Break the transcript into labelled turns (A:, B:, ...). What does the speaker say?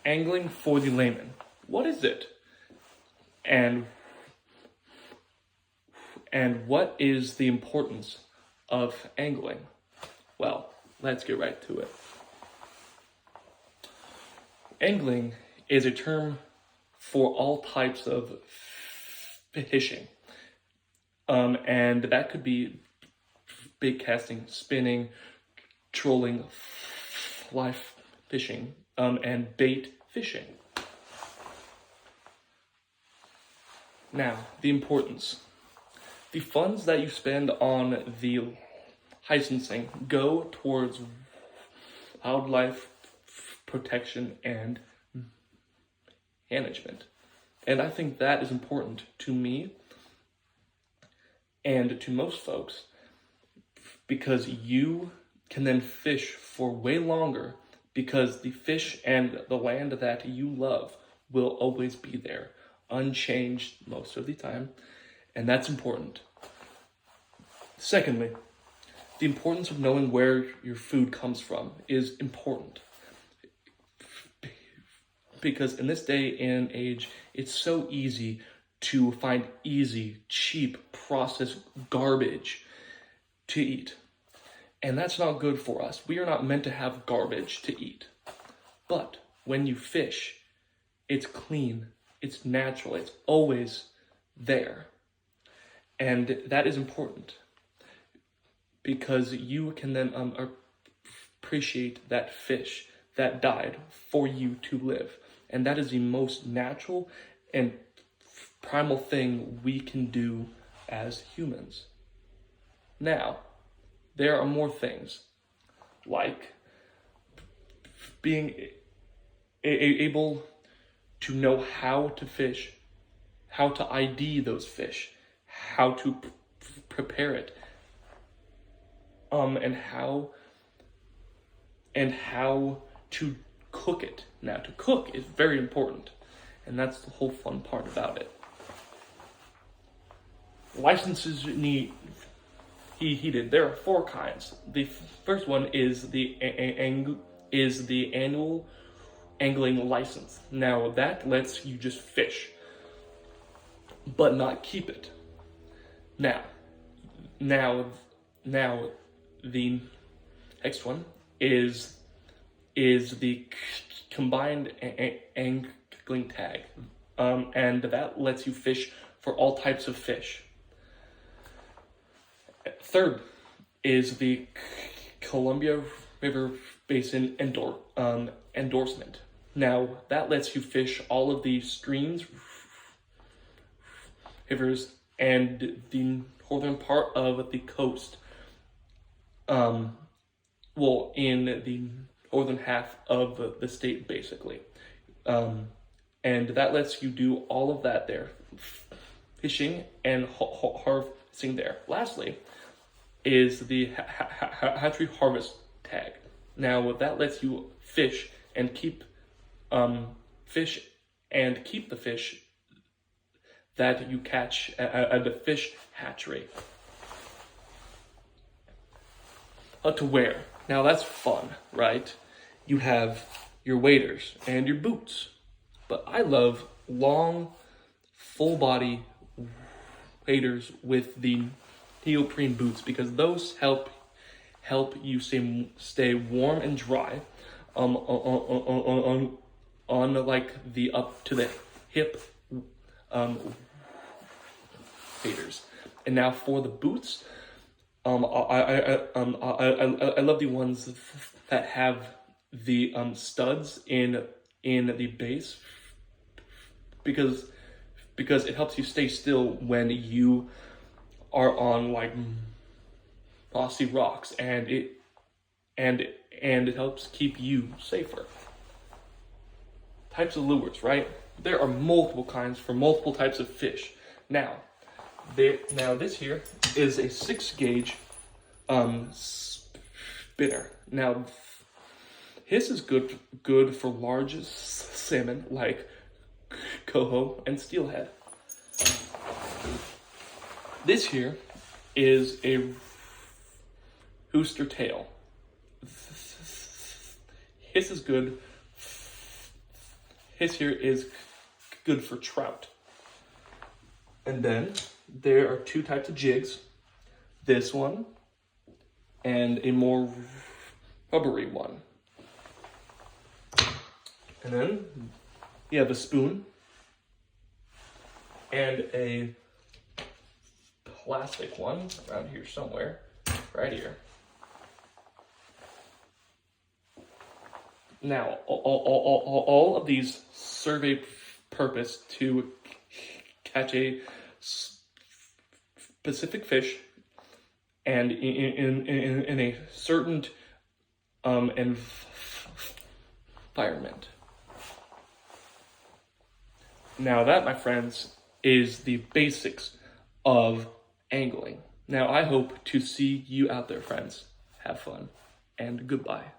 A: angling for the layman. What is it? And what is the importance of angling? Well, let's get right to it. Angling is a term for all types of fishing. And that could be bait casting, spinning, trolling, fly fishing, and bait fishing. Now, the importance. The funds that you spend on the licensing go towards wildlife protection and management. And I think that is important to me and to most folks, because you can then fish for way longer, because the fish and the land that you love will always be there, unchanged most of the time, and that's important. Secondly, the importance of knowing where your food comes from is important, because in this day and age, it's so easy to find easy, cheap, processed garbage to eat. And that's not good for us. We are not meant to have garbage to eat. But when you fish, it's clean, it's natural, it's always there. And that is important, because you can then appreciate that fish that died for you to live. And that is the most natural and primal thing we can do as humans. Now, there are more things, like being able to know how to fish, how to ID those fish, how to prepare it, and how to cook it. Now, to cook is very important, and that's the whole fun part about it. Licenses need heated. There are 4 kinds. The first one is the annual angling license. Now, that lets you just fish, but not keep it. Now, the next one is the combined angling tag, and that lets you fish for all types of fish. Third is the Columbia River Basin endorsement. Now, that lets you fish all of the streams, rivers, and the northern part of the coast. In the northern half of the state, basically. And that lets you do all of that there, fishing and harvesting there. Lastly, is the hatchery harvest tag. Now, that lets you fish and keep the fish that you catch at the fish hatchery. To wear. Now, that's fun, right? You have your waders and your boots. But I love long, full-body waders with the neoprene boots, because those help you stay warm and dry on like the up to the hip waders. And now for the boots, I love the ones that have the studs in the base, because it helps you stay still when you are on like mossy rocks, and it helps keep you safer. Types of lures, right? There are multiple kinds for multiple types of fish. Now this here is a 6-gauge spinner. Now, this is good for large salmon like coho and steelhead. This here is a rooster tail. This is good His here is good for trout. And then there are two types of jigs. This one and a more rubbery one. And then you have a spoon and a plastic one around here somewhere, right here. Now, all of these serve a purpose to catch a specific fish and in a certain environment. Now that, my friends, is the basics of angling. Now I hope to see you out there, friends. Have fun, and goodbye.